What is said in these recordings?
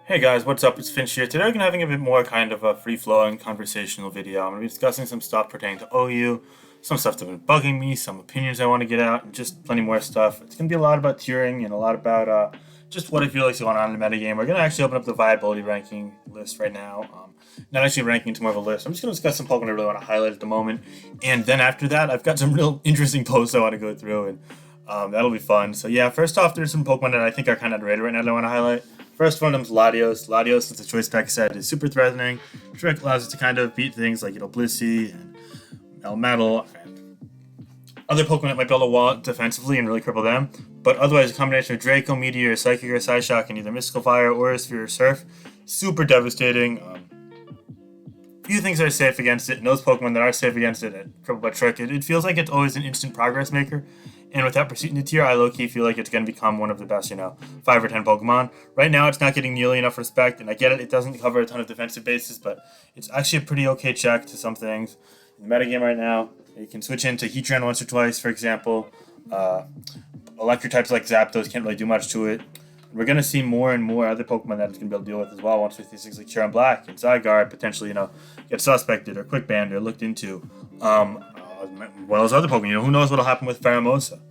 Hey guys, what's up? It's Finch here. Today we're going to having a bit more kind of a free-flowing conversational video. I'm going to be discussing some stuff pertaining to OU, some stuff that's been bugging me, some opinions I want to get out, and just plenty more stuff. It's going to be a lot about tiering and a lot about just what I feel like is going on in the metagame. We're going to actually open up the viability ranking list right now. Not actually ranking to more of a list. I'm just going to discuss some Pokemon I really want to highlight at the moment. And then after that, I've got some real interesting posts I want to go through, and that'll be fun. So yeah, first off, there's some Pokemon that I think are kind of underrated right now that I want to highlight. First one of them is Latios. Latios, as the choice spec said, is super threatening. Trick allows us to kind of beat things like, Blissey and Melmetal and other Pokemon that might be able to wall it defensively and really cripple them. But otherwise, a combination of Draco, Meteor, Psychic, or Psyshock, and either Mystical Fire, Aura Sphere, or Surf, super devastating. Few things are safe against it, and those Pokemon that are safe against it, crippled by Trick, it feels like it's always an instant progress maker. And with that pursuit in the tier, I low-key feel like it's going to become one of the best, 5 or 10 Pokemon. Right now, it's not getting nearly enough respect, and I get it, it doesn't cover a ton of defensive bases, but it's actually a pretty okay check to some things. In the metagame right now, you can switch into Heatran once or twice, for example. Electric types like Zapdos can't really do much to it. We're going to see more and more other Pokemon that it's going to be able to deal with as well once we see things like Cheron Black and Zygarde potentially, get suspected or quick banned or looked into. Well as other Pokemon, who knows what'll happen with Pheromosa.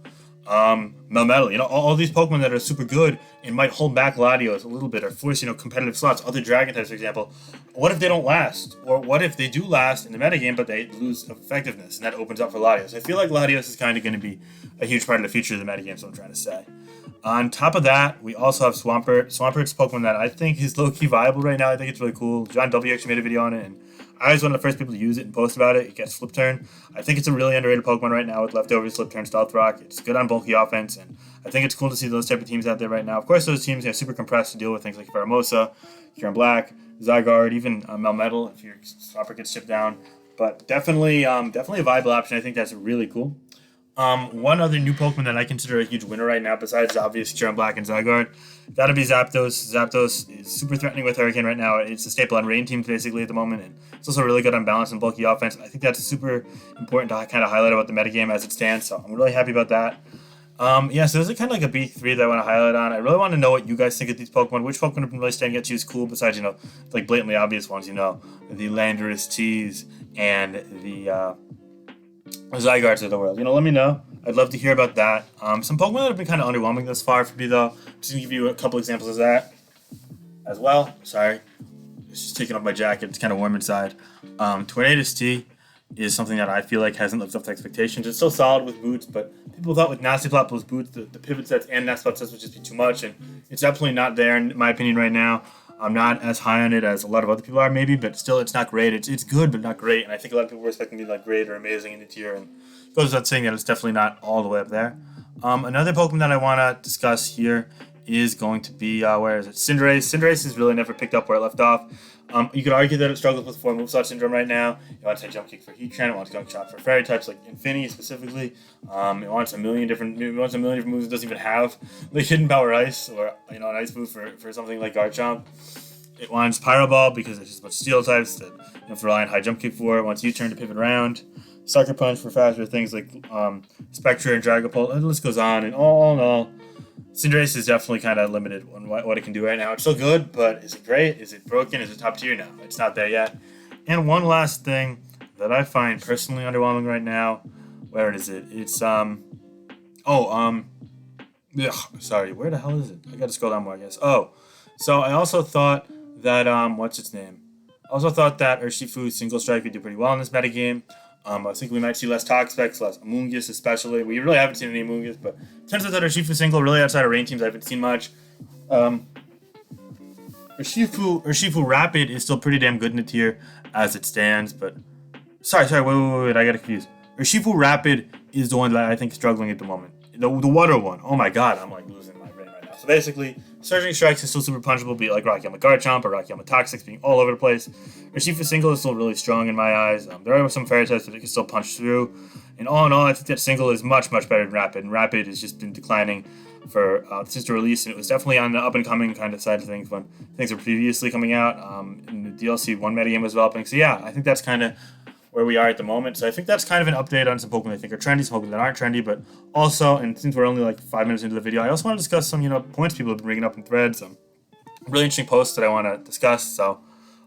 Melmetal, all these Pokemon that are super good and might hold back Latios a little bit or force, competitive slots, other Dragon types, for example. What if they don't last? Or what if they do last in the metagame, but they lose effectiveness, and that opens up for Latios? I feel like Latios is kind of going to be a huge part of the future of the metagame, is what I'm trying to say. On top of that, we also have Swampert. Swampert's a Pokemon that I think is low-key viable right now. I think it's really cool. John W. actually made a video on it, and I was one of the first people to use it and post about it. It gets Flip Turn. I think it's a really underrated Pokemon right now with leftovers, Flip Turn, Stealth Rock. It's good on bulky offense, and I think it's cool to see those type of teams out there right now. Of course, those teams are super compressed to deal with things like Pheromosa, Cheron Black, Zygarde, even Melmetal if your Swampert gets chipped down. But definitely a viable option. I think that's really cool. One other new Pokemon that I consider a huge winner right now, besides the obvious Cheron Black and Zygarde, gotta be Zapdos. Zapdos is super threatening with Hurricane right now. It's a staple on rain teams basically at the moment, and it's also really good on balance and bulky offense. I think that's super important to kind of highlight about the metagame as it stands, so I'm really happy about that. So those are kind of like a big three that I want to highlight on. I really want to know what you guys think of these Pokemon. Which Pokemon have been really standing out to you as cool besides, like blatantly obvious ones, the Landorus Tees and the Zygardes of the world. Let me know. I'd love to hear about that. Some Pokemon that have been kind of underwhelming thus far for me, though. Just to give you a couple examples of that as well. Sorry. It's just taking off my jacket. It's kind of warm inside. Tornadus T is something that I feel like hasn't lived up to expectations. It's still solid with boots, but people thought with Nasty Plot's boots, the pivot sets and Nasty Plot sets would just be too much, and it's definitely not there in my opinion right now. I'm not as high on it as a lot of other people are, maybe, but still, it's not great. It's good, but not great. And I think a lot of people were expecting to be like great or amazing in the tier, and it goes without saying that it's definitely not all the way up there. Another Pokemon that I want to discuss here is going to be where is it? Cinderace. Cinderace has really never picked up where it left off. You could argue that it struggles with 4 moveset syndrome right now. It wants a Jump Kick for Heatran. It wants Gunk Shot for Fairy types like Infinity specifically. It wants a million different moves. It doesn't even have, like Hidden Power Ice or an Ice move for something like Garchomp. It wants Pyro Ball because it's just a bunch of steel types that you have to rely on high jump kick for. It wants U-turn to pivot around. Sucker Punch for faster things like Spectre and Dragapult. And the list goes on. And all in all, Cinderace is definitely kind of limited on what it can do right now. It's still good, but is it great? Is it broken? Is it top tier? No, it's not there yet. And one last thing that I find personally underwhelming right now. Where is it? It's sorry, where the hell is it? I gotta scroll down more, I guess. So I also thought that what's its name? I also thought that Urshifu Single Strike would do pretty well in this metagame. I think we might see less Toxapex, less Amoonguss especially. We really haven't seen any Amoonguss, but it turns out that Urshifu Single, really outside of rain teams, I haven't seen much. Urshifu Rapid is still pretty damn good in the tier as it stands, but sorry, wait, I got confused. Urshifu Rapid is the one that I think is struggling at the moment. The water one. Oh my god, I'm like losing my brain right now. So basically, Surging Strikes is still super punchable, be it like Rockyama Garchomp or Rockyama Toxics being all over the place. Urshifu Single is still really strong in my eyes. There are some Fairy types that it can still punch through. And all in all, I think that Single is much, much better than Rapid. And Rapid has just been declining for since the release, and it was definitely on the up-and-coming kind of side of things when things were previously coming out. And the DLC 1 metagame was developing. So yeah, I think that's kind of where we are at the moment. So I think that's kind of an update on some Pokemon I think are trendy, some Pokemon that aren't trendy, but also, and since we're only like 5 minutes into the video, I also want to discuss some, points people have been bringing up in threads. really interesting posts that I want to discuss. So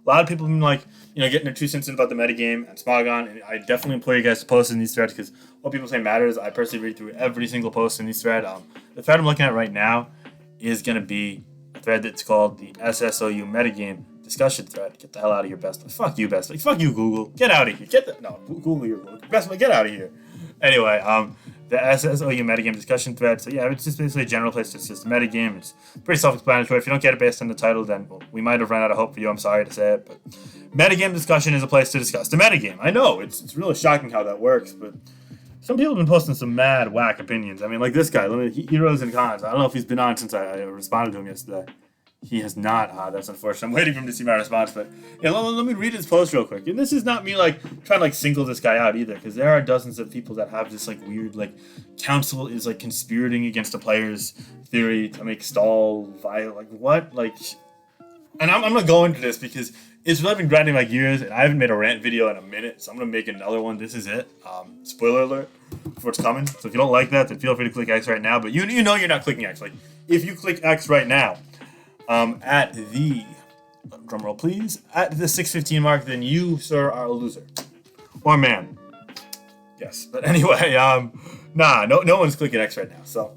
a lot of people have been like, getting their 2 cents in about the metagame and Smogon, and I definitely implore you guys to post in these threads because what people say matters. I personally read through every single post in these threads. The thread I'm looking at right now is going to be a thread that's called the SSOU metagame discussion thread. Get the hell out of here, Best. Fuck you, Best. Fuck you, Google. Get out of here. Google your Best. Get out of here. Anyway, the SSOU metagame discussion thread. So yeah, it's just basically a general place to discuss the metagame. It's pretty self-explanatory. If you don't get it based on the title, then we might have run out of hope for you. I'm sorry to say it, but metagame discussion is a place to discuss the metagame. I know it's really shocking how that works, but some people have been posting some mad whack opinions. I mean, like this guy, heroes and cons. I don't know if he's been on since I responded to him yesterday. He has not. That's unfortunate. I'm waiting for him to see my response, but yeah, let me read his post real quick. And this is not me trying to single this guy out either, because there are dozens of people that have this weird council is conspiring against a player's theory to make stall via what and I'm gonna go into this because it's really been grinding my gears, and I haven't made a rant video in a minute, so I'm gonna make another one. This is it. Spoiler alert for what's coming. So if you don't like that, then feel free to click X right now. But you know you're not clicking X. If you click X right now, at the drumroll please, at the 6:15 mark, then you, sir, are a loser. Or man. Yes. But anyway, no one's clicking X right now. So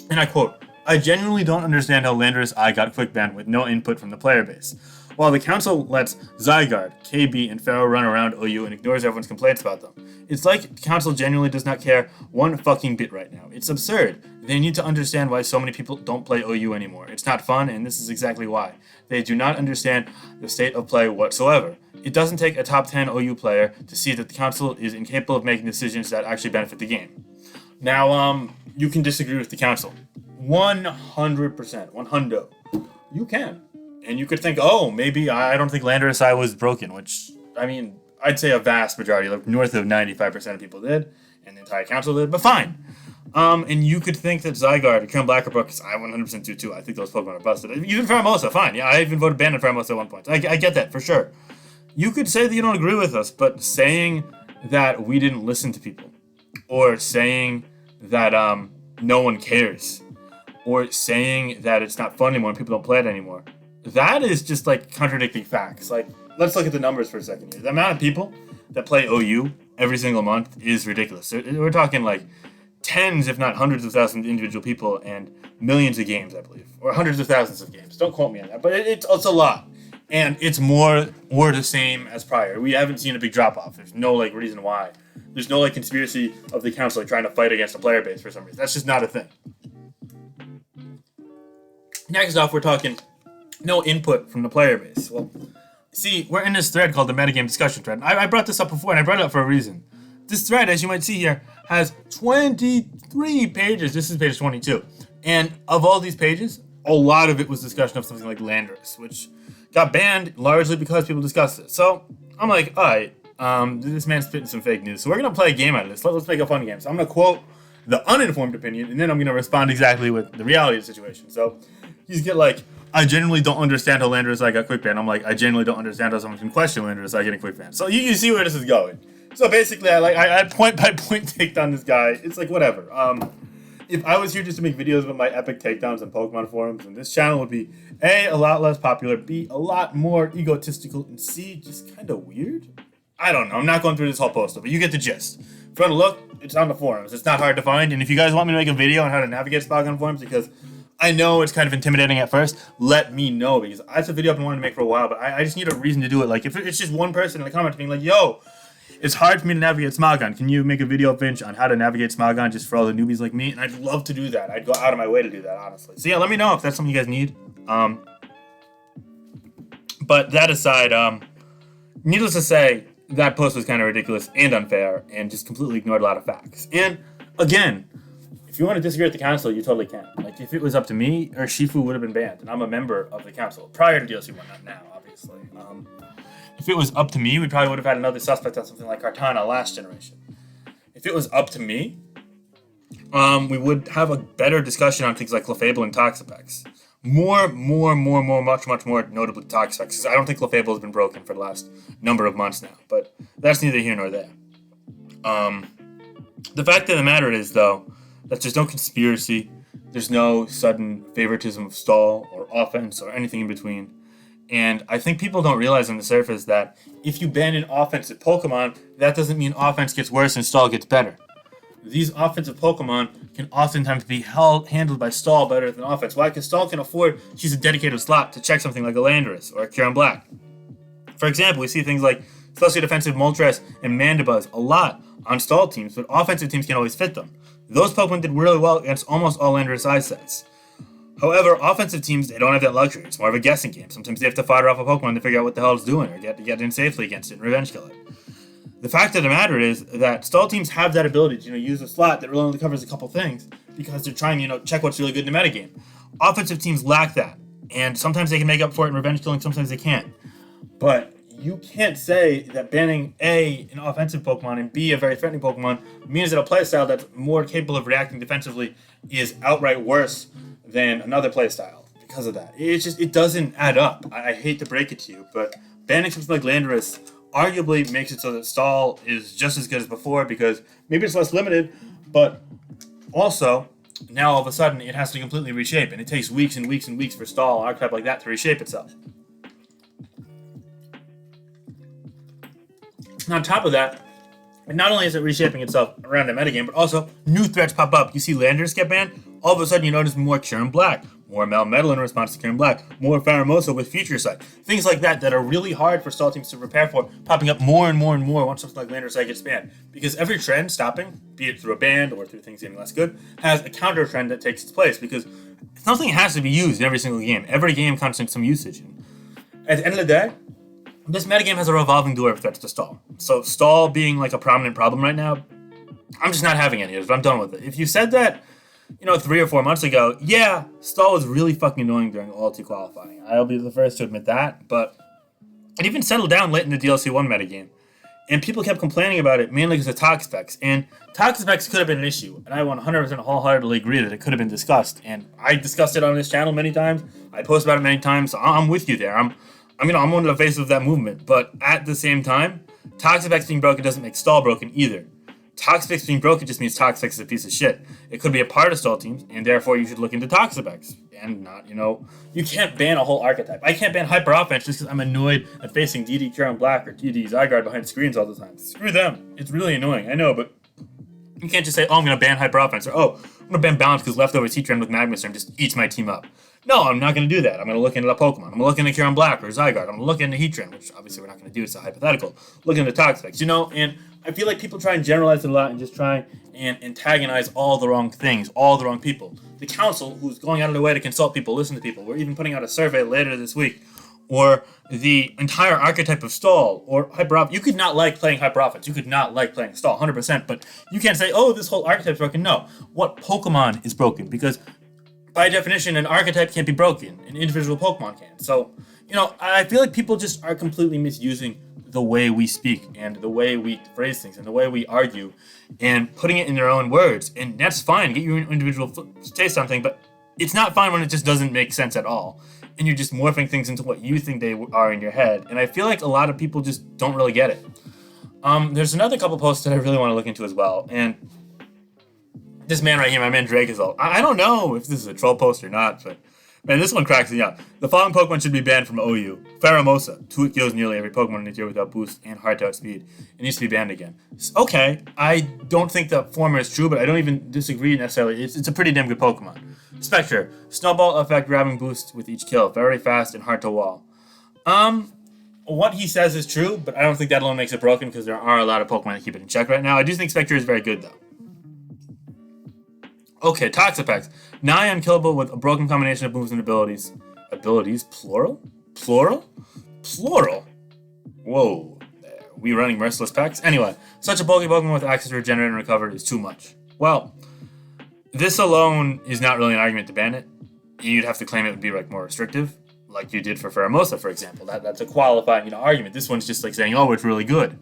and I quote, "I genuinely don't understand how Landorus I got quick banned with no input from the player base. While the council lets Zygarde, KB, and Pharaoh run around OU and ignores everyone's complaints about them. It's like the council genuinely does not care one fucking bit right now. It's absurd. They need to understand why so many people don't play OU anymore. It's not fun, and this is exactly why. They do not understand the state of play whatsoever. It doesn't take a top 10 OU player to see that the council is incapable of making decisions that actually benefit the game." Now, you can disagree with the council. 100%. 100. You can. And you could think, oh, maybe I don't think Landorus I was broken, which, I mean, I'd say a vast majority, north of 95% of people did, and the entire council did, but fine. And you could think that Zygarde and Karen Blackerbrook, because I 100% do too. I think those Pokemon are busted. Even Pheromosa, fine. Yeah, I even voted ban on Pheromosa at one point. I get that, for sure. You could say that you don't agree with us, but saying that we didn't listen to people, or saying that no one cares, or saying that it's not fun anymore and people don't play it anymore, that is just contradicting facts. Let's look at the numbers for a second here. The amount of people that play OU every single month is ridiculous. We're talking tens, if not hundreds of thousands of individual people and millions of games, I believe, or hundreds of thousands of games. Don't quote me on that, but it's a lot, and it's more or the same as prior. We haven't seen a big drop off. There's no reason why. There's no conspiracy of the council trying to fight against the player base for some reason. That's just not a thing. Next off, we're talking no input from the player base. Well, see, we're in this thread called the metagame discussion thread. I brought this up before, and I brought it up for a reason. This thread, as you might see here, has 23 pages. This is page 22. And of all these pages, a lot of it was discussion of something like Landorus, which got banned largely because people discussed it. So I'm like, all right, this man's spitting some fake news. So we're going to play a game out of this. Let's make a fun game. So I'm going to quote the uninformed opinion, and then I'm going to respond exactly with the reality of the situation. So he's get I genuinely don't understand how Landorus I got quick banned. I'm I genuinely don't understand how someone can question Landorus I getting quick banned. So you see where this is going. So basically, I point by point take down this guy. It's whatever. If I was here just to make videos about my epic takedowns on Pokemon forums, then this channel would be A, a lot less popular, B, a lot more egotistical, and C, just kind of weird. I don't know. I'm not going through this whole post, but you get the gist. If you want to look, it's on the forums. It's not hard to find. And if you guys want me to make a video on how to navigate Pokemon forums, because I know it's kind of intimidating at first, let me know, because that's a video I've been wanting to make for a while, but I just need a reason to do it. If it's just one person in the comments being yo, it's hard for me to navigate Smogon. Can you make a video, Finch, on how to navigate Smogon just for all the newbies like me? And I'd love to do that. I'd go out of my way to do that, honestly. So yeah, let me know if that's something you guys need. But that aside, needless to say, that post was kind of ridiculous and unfair and just completely ignored a lot of facts. And again, if you want to disagree with the council, you totally can. If it was up to me, Urshifu would have been banned, and I'm a member of the council prior to DLC 1, not now, obviously. If it was up to me, we probably would have had another suspect on something like Kartana last generation. If it was up to me, we would have a better discussion on things like Clefable and Toxapex. Much more notably Toxapex, because I don't think Clefable has been broken for the last number of months now, but that's neither here nor there. The fact of the matter is, though, that there's no conspiracy. There's no sudden favoritism of stall or offense or anything in between. And I think people don't realize on the surface that if you ban an offensive Pokemon, that doesn't mean offense gets worse and stall gets better. These offensive Pokemon can oftentimes be handled by stall better than offense. Why? Because stall can afford to use a dedicated slot to check something like a Landorus or a Kyurem Black. For example, we see things like especially defensive Moltres and Mandibuzz a lot on stall teams, but offensive teams can't always fit them. Those Pokemon did really well against almost all Landorus ice sets. However, offensive teams, they don't have that luxury. It's more of a guessing game. Sometimes they have to fire off a Pokemon to figure out what the hell it's doing or get in safely against it and revenge kill it. The fact of the matter is that stall teams have that ability to use a slot that really only covers a couple things because they're trying to check what's really good in the metagame. Offensive teams lack that, and sometimes they can make up for it in revenge killing, sometimes they can't. But you can't say that banning A, an offensive Pokemon, and B, a very threatening Pokemon, means that a playstyle that's more capable of reacting defensively is outright worse than another playstyle because of that. It doesn't add up. I hate to break it to you, but banning something like Landorus arguably makes it so that stall is just as good as before because maybe it's less limited, but also now all of a sudden it has to completely reshape, and it takes weeks and weeks and weeks for stall archetype like that to reshape itself. And on top of that, not only is it reshaping itself around the metagame, but also new threats pop up. You see Landorus get banned, all of a sudden you notice more Kyurem Black, more Melmetal in response to Kyurem Black, more Pheromosa with Future Sight. Things like that are really hard for stall teams to prepare for, popping up more and more and more once something like Landorus gets banned. Because every trend stopping, be it through a ban or through things getting less good, has a counter trend that takes its place because something has to be used in every single game. Every game contains some usage. And at the end of the day, this metagame has a revolving door of threats to stall. So stall being like a prominent problem right now, I'm just not having any of it. I'm done with it. If you said that, 3 or 4 months ago, yeah, stall was really fucking annoying during All-2 qualifying. I'll be the first to admit that, but it even settled down late in the DLC 1 metagame. And people kept complaining about it mainly because of Tox specs. And Tox specs could have been an issue. And I 100% wholeheartedly agree that it could have been discussed. And I discussed it on this channel many times. I post about it many times. So I'm with you there. I'm one of the faces of that movement. But at the same time, Tox specs being broken doesn't make stall broken either. Tox specs being broken just means Tox specs is a piece of shit. It could be a part of stall teams, and therefore you should look into Tox specs. And not, you can't ban a whole archetype. I can't ban Hyper Offense just because I'm annoyed at facing DD Kyurem Black or DD Zygarde behind screens all the time. Screw them. It's really annoying, I know, but you can't just say, I'm going to ban Hyper Offense, or, I'm going to ban Balance because leftover T-Trend with Magma Storm just eats my team up. No, I'm not going to do that. I'm going to look into the Pokemon. I'm going to look into Kyurem Black or Zygarde. I'm going to look into Heatran, which obviously we're not going to do. It's a hypothetical. Look into Tox specs, and I feel like people try and generalize it a lot and just try and antagonize all the wrong things, all the wrong people. The council, who's going out of their way to consult people, listen to people, we're even putting out a survey later this week, or the entire archetype of stall, or Hyper Offense. You could not like playing Hyper Offense. You could not like playing stall, 100%, but you can't say, this whole archetype's broken. No. What Pokemon is broken? Because by definition, an archetype can't be broken. An individual Pokemon can. So, I feel like people just are completely misusing the way we speak and the way we phrase things and the way we argue and putting it in their own words. And that's fine. Get your individual say something, but it's not fine when it just doesn't make sense at all. And you're just morphing things into what you think they are in your head. And I feel like a lot of people just don't really get it. There's another couple posts that I really want to look into as well. And this man right here, my man Drake, is all, I don't know if this is a troll post or not, but man, this one cracks me up. The following Pokemon should be banned from OU. Pheromosa. 2 kills nearly every Pokemon in the tier without boost and hard to outspeed. It needs to be banned again. Okay, I don't think the former is true, but I don't even disagree necessarily. It's a pretty damn good Pokemon. Spectre. Snowball effect grabbing boost with each kill. Very fast and hard to wall. What he says is true, but I don't think that alone makes it broken because there are a lot of Pokemon that keep it in check right now. I do think Spectre is very good though. Okay, Toxapex. Nigh unkillable with a broken combination of moves and abilities. Abilities? Plural? Plural? Plural? Whoa. We running Merciless Pex? Anyway, such a bulky Pokemon with access to regenerate and recover is too much. Well, this alone is not really an argument to ban it. You'd have to claim it would be more restrictive, like you did for Pheromosa, for example. That's a qualifying argument. This one's just saying, it's really good.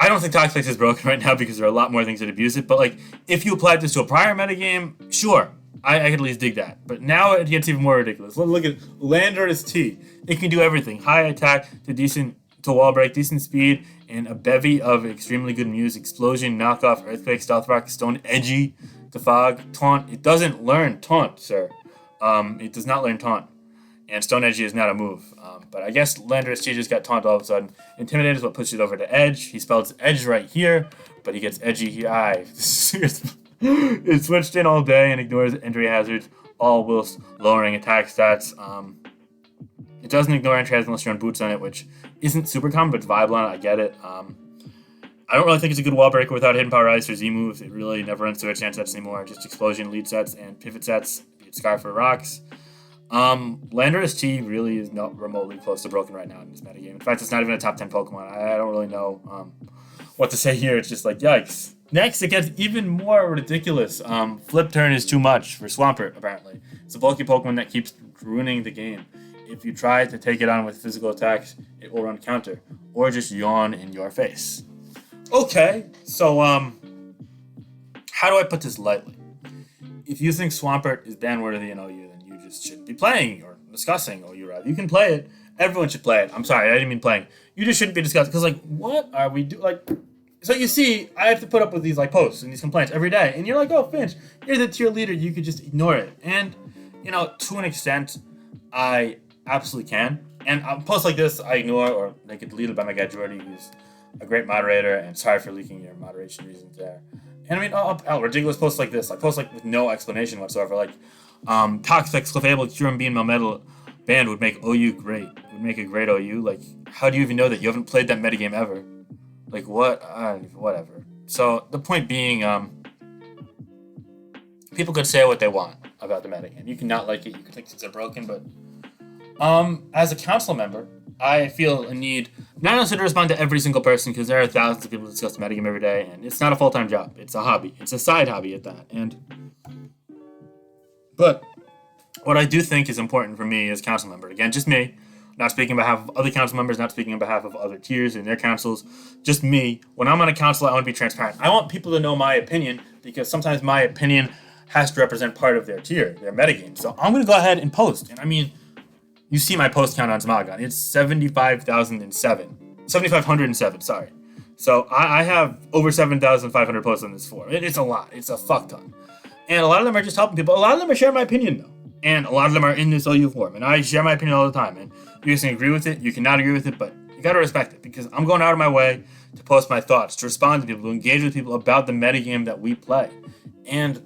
I don't think Toxapex is broken right now because there are a lot more things that abuse it, but if you applied this to a prior metagame, sure, I could at least dig that. But now it gets even more ridiculous. Look at Landorus T. It can do everything. High attack to wall break, decent speed, and a bevy of extremely good moves. Explosion, knockoff, earthquake, stealth rock, stone, edgy. The fog, taunt. It doesn't learn taunt, sir. It does not learn taunt. And Stone Edgy is not a move. But I guess Lander SG just got taunt all of a sudden. Intimidate is what pushes it over to Edge. He spells Edge right here, but he gets Edgy here. It switched in all day and ignores entry hazards, all whilst lowering attack stats. It doesn't ignore entry hazards unless you're on boots on it, which isn't super common, but it's viable on it. I get it. I don't really think it's a good wall breaker without hidden power ice or Z moves. It really never runs through chance sets anymore. Just explosion, lead sets, and pivot sets. It's Sky for rocks. Lander ST really is not remotely close to broken right now in this metagame. In fact, it's not even a top 10 Pokemon. I don't really know what to say here. It's just like, yikes. Next, it gets even more ridiculous. Flip Turn is too much for Swampert, apparently. It's a bulky Pokemon that keeps ruining the game. If you try to take it on with physical attacks, it will run counter, or just yawn in your face. Okay, so, how do I put this lightly? If you think Swampert is ban-worthy in OU, then you just shouldn't be playing or discussing OU, rather. You can play it. Everyone should play it. I'm sorry, I didn't mean playing. You just shouldn't be discussing, because, like, what are we doing? Like, so you see, I have to put up with these, like, posts and these complaints every day, and you're like, oh, Finch, you're the tier leader, you could just ignore it. And, you know, to an extent, I absolutely can. And posts like this, I ignore, or they get deleted by my guy Jordy, who's a great moderator, and sorry for leaking your moderation reasons there. And I mean, ridiculous posts like this, like posts like with no explanation whatsoever, like Toxic, Clefable, Curum Bean, Melmetal band would make OU great, would make a great OU. Like, how do you even know that? You haven't played that metagame ever. Like, what? Whatever. So the point being, people could say what they want about the metagame. You can not like it, you can think things are broken, but as a council member, I feel a need not necessarily to respond to every single person, because there are thousands of people who discuss the metagame every day, and it's not a full-time job. It's a hobby. It's a side hobby at that. But what I do think is important for me as council member, again, just me, not speaking on behalf of other council members, not speaking on behalf of other tiers and their councils, just me. When I'm on a council, I want to be transparent. I want people to know my opinion, because sometimes my opinion has to represent part of their tier, their metagame. So I'm going to go ahead and post. And I mean, you see my post count on Zmagon. It's 7,507, sorry. So I have over 7,500 posts on this forum. It's a lot. It's a fuck ton. And a lot of them are just helping people. A lot of them are sharing my opinion, though. And a lot of them are in this OU forum. And I share my opinion all the time. And you can agree with it. You cannot agree with it. But you got to respect it. Because I'm going out of my way to post my thoughts, to respond to people, to engage with people about the metagame that we play. And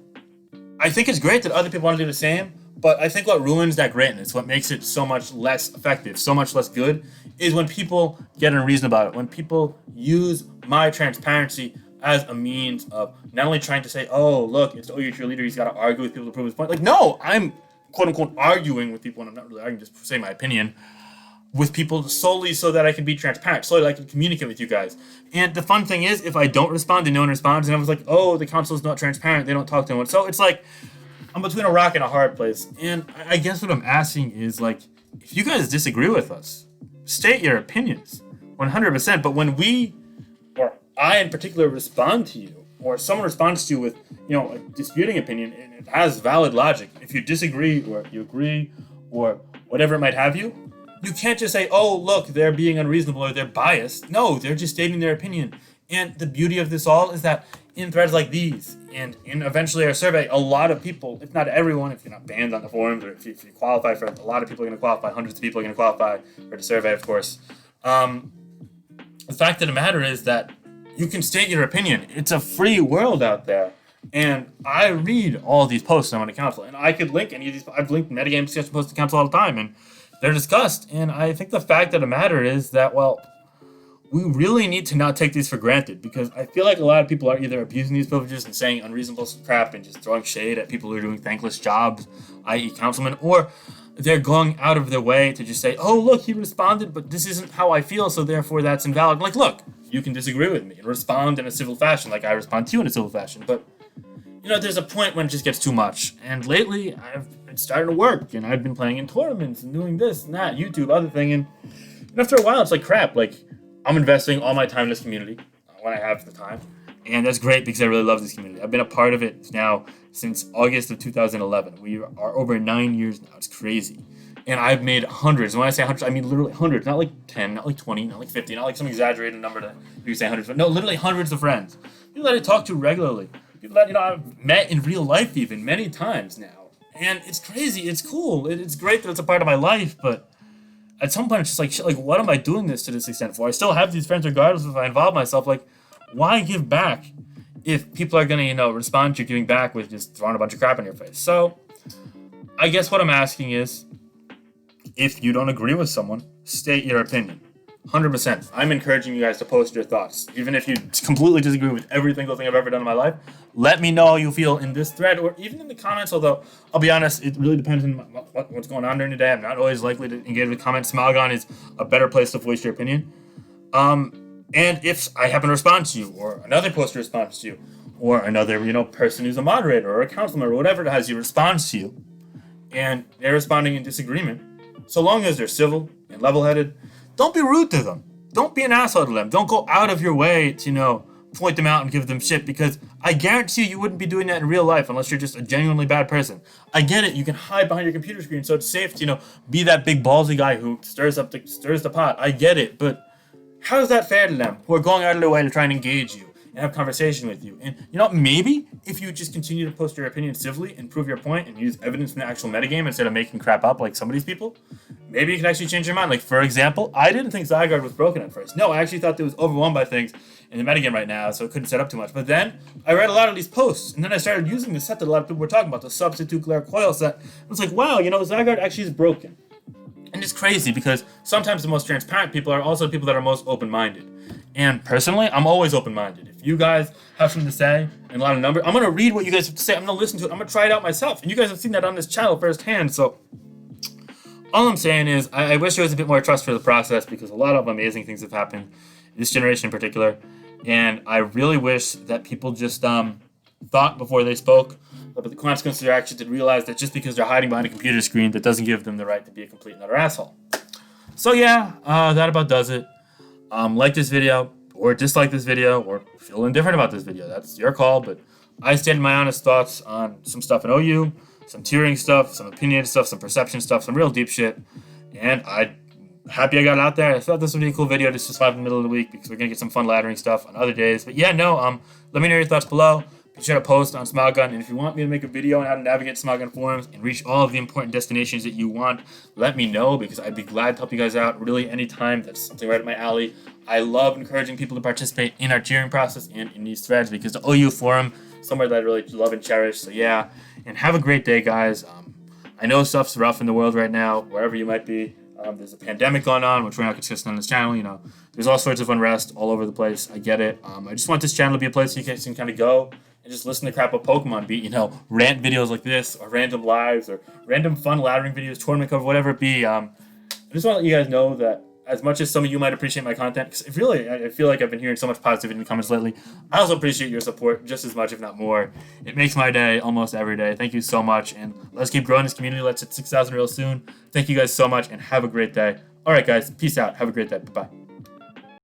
I think it's great that other people want to do the same. But I think what ruins that greatness, what makes it so much less effective, so much less good, is when people get unreasonable about it. When people use my transparency as a means of not only trying to say, oh, look, it's OU tier leader, he's got to argue with people to prove his point. Like, no, I'm quote-unquote arguing with people, and I'm not really arguing, just saying my opinion, with people solely so that I can be transparent, so that I can communicate with you guys. And the fun thing is, if I don't respond and no one responds, and I was like, oh, the council's not transparent, they don't talk to anyone. So it's like, I'm between a rock and a hard place. And I guess what I'm asking is, like, if you guys disagree with us, state your opinions 100%. But when we, or I in particular, respond to you, or someone responds to you with, you know, a disputing opinion, and it has valid logic. If you disagree or you agree or whatever it might have you, you can't just say, oh, look, they're being unreasonable or they're biased. No, they're just stating their opinion. And the beauty of this all is that in threads like these, and in eventually our survey, a lot of people, if not everyone, if you're not banned on the forums, or if you qualify for it, a lot of people are going to qualify, hundreds of people are going to qualify for the survey, of course. The fact of the matter is that you can state your opinion. It's a free world out there. And I read all these posts on the council, and I could link any of these. I've linked metagame discussion posts to council all the time, and they're discussed. And I think the fact of the matter is that, well, we really need to not take these for granted, because I feel like a lot of people are either abusing these privileges and saying unreasonable crap and just throwing shade at people who are doing thankless jobs, i.e. councilmen, or they're going out of their way to just say, oh, look, he responded, but this isn't how I feel, so therefore that's invalid. Like, look, you can disagree with me and respond in a civil fashion like I respond to you in a civil fashion, but, you know, there's a point when it just gets too much. And lately, it's starting to work, and I've been playing in tournaments and doing this and that, YouTube, other thing, and after a while, it's like crap. Like, I'm investing all my time in this community when I have the time. And that's great because I really love this community. I've been a part of it now since August of 2011. We are over 9 years now. It's crazy. And I've made hundreds. And when I say hundreds, I mean literally hundreds. Not like 10, not like 20, not like 50, not like some exaggerated number that you say hundreds. But no, literally hundreds of friends. People that I talk to regularly. People that, I've met in real life even many times now. And it's crazy. It's cool. It's great that it's a part of my life, but at some point it's just like, shit, like, what am I doing this to this extent for? I still have these friends regardless if I involve myself. Like, why give back if people are going to, respond to you giving back with just throwing a bunch of crap in your face? So I guess what I'm asking is, if you don't agree with someone, state your opinion. 100%. I'm encouraging you guys to post your thoughts. Even if you completely disagree with every single thing I've ever done in my life, let me know how you feel in this thread or even in the comments, although I'll be honest, it really depends on what's going on during the day. I'm not always likely to engage with comments. Smilegon is a better place to voice your opinion. And if I happen to respond to you, or another poster responds to you, or another, person who's a moderator or a council member or whatever it has, you responds to you, and they're responding in disagreement, so long as they're civil and level-headed, don't be rude to them. Don't be an asshole to them. Don't go out of your way to, point them out and give them shit, because I guarantee you wouldn't be doing that in real life unless you're just a genuinely bad person. I get it. You can hide behind your computer screen, so it's safe to, be that big ballsy guy who stirs the pot. I get it, but how is that fair to them who are going out of their way to try and engage you and have conversation with you? And, maybe if you just continue to post your opinion civilly and prove your point and use evidence from the actual metagame instead of making crap up like some of these people, maybe you can actually change your mind. Like, for example, I didn't think Zygarde was broken at first. No, I actually thought it was overwhelmed by things in the metagame right now, so it couldn't set up too much. But then I read a lot of these posts, and then I started using the set that a lot of people were talking about, the substitute glare coil set. I was like, wow, Zygarde actually is broken. And it's crazy because sometimes the most transparent people are also people that are most open-minded. And personally, I'm always open-minded. If you guys have something to say and a lot of numbers, I'm going to read what you guys have to say. I'm going to listen to it. I'm going to try it out myself. And you guys have seen that on this channel firsthand. So all I'm saying is I wish there was a bit more trust for the process, because a lot of amazing things have happened, this generation in particular. And I really wish that people just thought before they spoke about the consequences of their actions, and realize that just because they're hiding behind a computer screen, that doesn't give them the right to be a complete and utter asshole. So yeah, that about does it. Like this video, or dislike this video, or feel indifferent about this video. That's your call, but I stated my honest thoughts on some stuff in OU, some tiering stuff, some opinionated stuff, some perception stuff, some real deep shit, and I'm happy I got it out there. I thought this would be a cool video to survive in the middle of the week, because we're going to get some fun laddering stuff on other days. But yeah, let me know your thoughts below. Be sure to post on Smilegun, and if you want me to make a video on how to navigate Smilegun forums and reach all of the important destinations that you want, let me know, because I'd be glad to help you guys out really anytime. That's something right up my alley. I love encouraging people to participate in our tiering process and in these threads, because the OU forum is somewhere that I really love and cherish. So yeah, and have a great day, guys. I know stuff's rough in the world right now, wherever you might be. There's a pandemic going on, which we're not consistent on this channel. There's all sorts of unrest all over the place. I get it. I just want this channel to be a place you guys can kind of go and just listen to crap about Pokemon, be rant videos like this, or random lives, or random fun laddering videos, tournament cover, whatever it be. I just want to let you guys know that as much as some of you might appreciate my content, because really, I feel like I've been hearing so much positivity in the comments lately, I also appreciate your support just as much, if not more. It makes my day almost every day. Thank you so much, and let's keep growing this community. Let's hit 6,000 real soon. Thank you guys so much, and have a great day. All right, guys, peace out. Have a great day. Bye-bye.